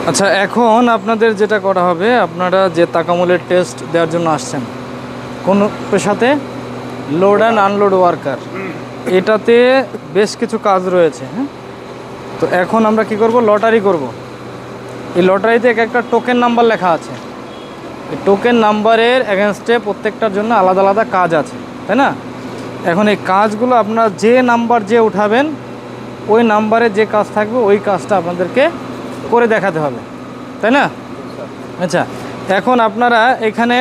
আচ্ছা, এখন আপনাদের যেটা করা হবে, আপনারা যে তাকামুলের টেস্ট দেওয়ার জন্য আসছেন কোন পেশাতে, লোড অ্যান্ড আনলোড ওয়ার্কার, এটাতে বেশ কিছু কাজ রয়েছে। হ্যাঁ, তো এখন আমরা কি করব, লটারি করব। এই লটারিতে এক একটা টোকেন নাম্বার লেখা আছে। এই টোকেন নাম্বারের এগেনস্টে প্রত্যেকটার জন্য আলাদা আলাদা কাজ আছে, তাই না? এখন এই কাজগুলো আপনারা যে নাম্বার যে উঠাবেন, ওই নাম্বারে যে কাজ থাকবে ওই কাজটা আপনাদেরকে করে দেখাতে হবে, তাই না? আচ্ছা, এখন আপনারা এখানে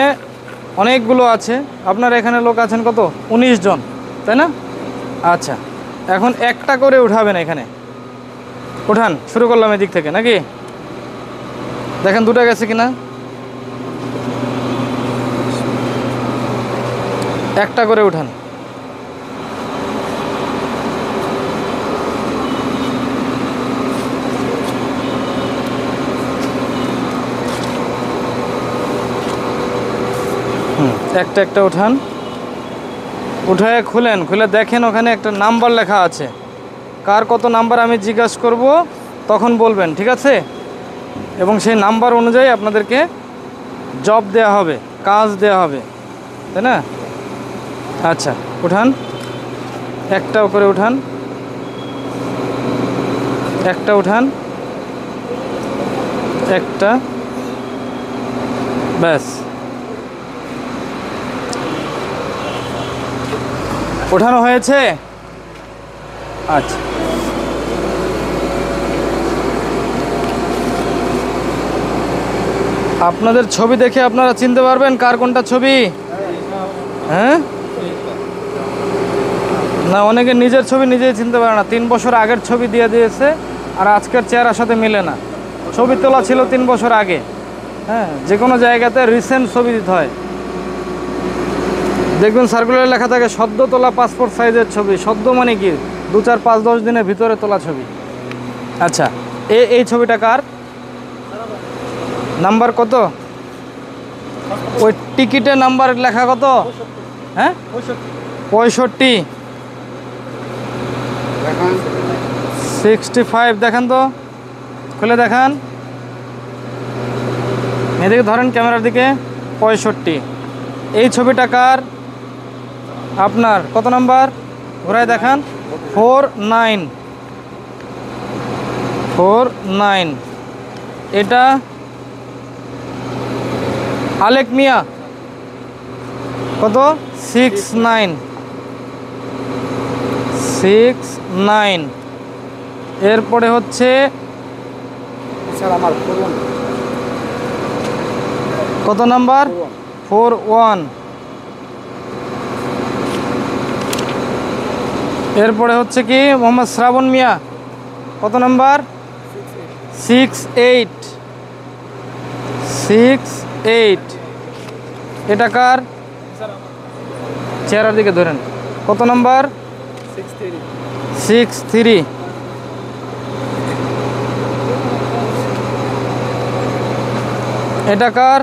অনেকগুলো আছে, আপনারা এখানে লোক আছেন কত, 19 জন, তাই না? আচ্ছা, এখন একটা করে উঠাবেন। এখানে উঠান, শুরু করলাম এদিক থেকে নাকি? দেখেন দুটো গেছে কিনা। একটা করে উঠান। একটা একটা উঠান, উঠায় খুলেন, খুলে দেখেন ওখানে একটা নাম্বার লেখা আছে। কার কত নাম্বার আমি জিজ্ঞাসা করব, তখন বলবেন, ঠিক আছে? এবং সেই নাম্বার অনুযায়ী আপনাদেরকে জব দেয়া হবে, কাজ দেয়া হবে, তাই না? আচ্ছা, উঠান, একটা করে উঠান, একটা উঠান, একটা, ব্যাস। ওঠানো হয়েছে? আচ্ছা, আপনাদের ছবি দেখে আপনারা চিনতে পারবেন কার কোনটা ছবি? হ্যাঁ, না, অনেকে নিজের ছবি নিজেই চিনতে পারে না। 3 বছর আগের ছবি দিয়ে দিয়েছে, আর আজকের চেহারার সাথে মিলে না। ছবি তোলা ছিল 3 বছর আগে। হ্যাঁ, যে কোনো জায়গাতে রিসেন্ট ছবি দিতে হয়। দেখবেন সার্কুলারে লেখা থাকে সদ্য তোলা পাসপোর্ট সাইজের ছবি। সদ্য মানে কি, 2, 4, 5, 10 দিনের ভিতরে তোলা ছবি। আচ্ছা, এই ছবিটা কার? নাম্বার কত? ওই টিকিটের নাম্বার লেখা কত? হ্যাঁ, 65। 65 দেখেন তো, খুলে দেখান, এদিকে ধরেন ক্যামেরার দিকে। 65। এই ছবিটা কার? আপনার। কত নাম্বার? ঘুরায় দেখান। 49। 49। এটা আলেক মিয়া। কত? 69। 69। এরপরে হচ্ছে কত নাম্বার? 41। এরপরে হচ্ছে কি মোহাম্মদ শ্রাবণ মিয়া। কত নাম্বার? 68। 68। এটা কার? চেহারার দিকে ধরেন। কত নাম্বার? 63। এটা কার?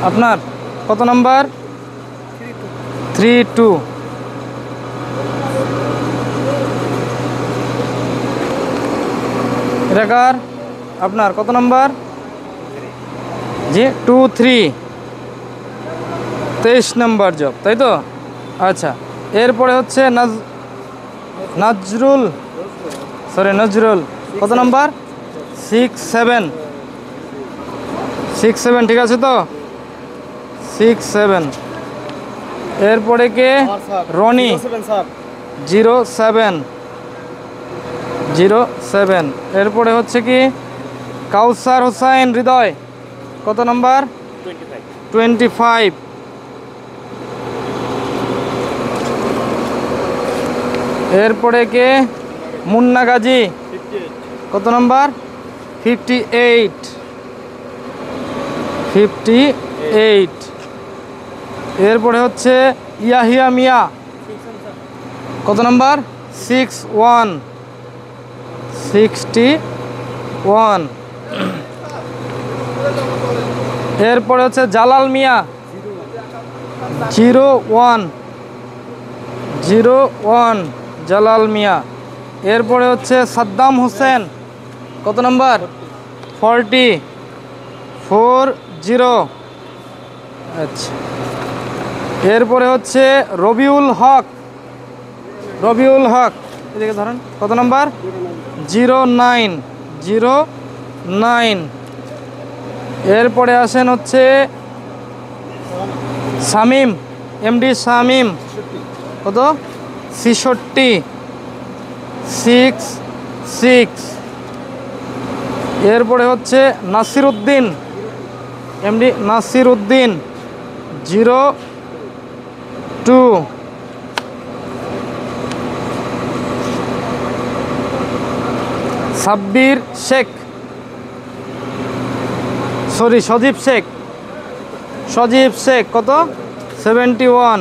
আপনার। কত নাম্বার? 32। এটা কার? আপনার। কত নাম্বার? জি, 23। 23 নাম্বার জব, তাই তো? আচ্ছা, এরপরে হচ্ছে নজরুল। কত নাম্বার? 67। 67, ঠিক আছে তো? 67। এরপরে কে? রনি। 07। 07। এরপরে হচ্ছে কি কাউসার হোসাইন হৃদয়। কত নাম্বার? 25। এরপরে কে? মুন্না গাজী। কত নাম্বার? 58। 58। এরপরে হচ্ছে ইয়াহিয়া মিয়া। কত নাম্বার? 61। 61। এরপরে হচ্ছে জালাল মিয়া। 01। 01 জালাল মিয়া। এরপরে হচ্ছে সাদ্দাম হোসেন। কত নাম্বার? 40 40। আচ্ছা, এরপরে হচ্ছে রবিউল হক। রবিউল হক, এদিকে ধরেন, কত নাম্বার? 09 09। এরপরে আসেন হচ্ছে শামিম, এমডি শামিম, কত? 66 66। এরপরে হচ্ছে নাসির উদ্দিন, এমডি নাসির উদ্দিন, 02। সাব্বির শেখ, সরি সজীব শেখ, সজীব শেখ, কত? 71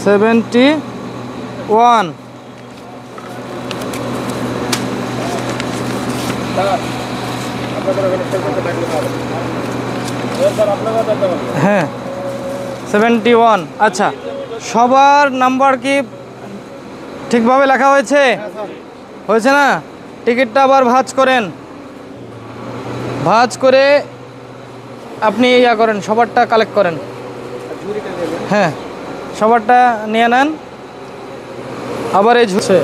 71। হ্যাঁ 71। আচ্ছা, সবার নাম্বার কি ঠিকভাবে লেখা হয়েছে? হয়েছে না? টিকিটটা আবার ভাঁজ করেন, ভাঁজ করে আপনি ইয়া করেন, সবারটা কালেক্ট করেন। হ্যাঁ, সবারটা নিয়ে নেন। আবার এই ঝুছে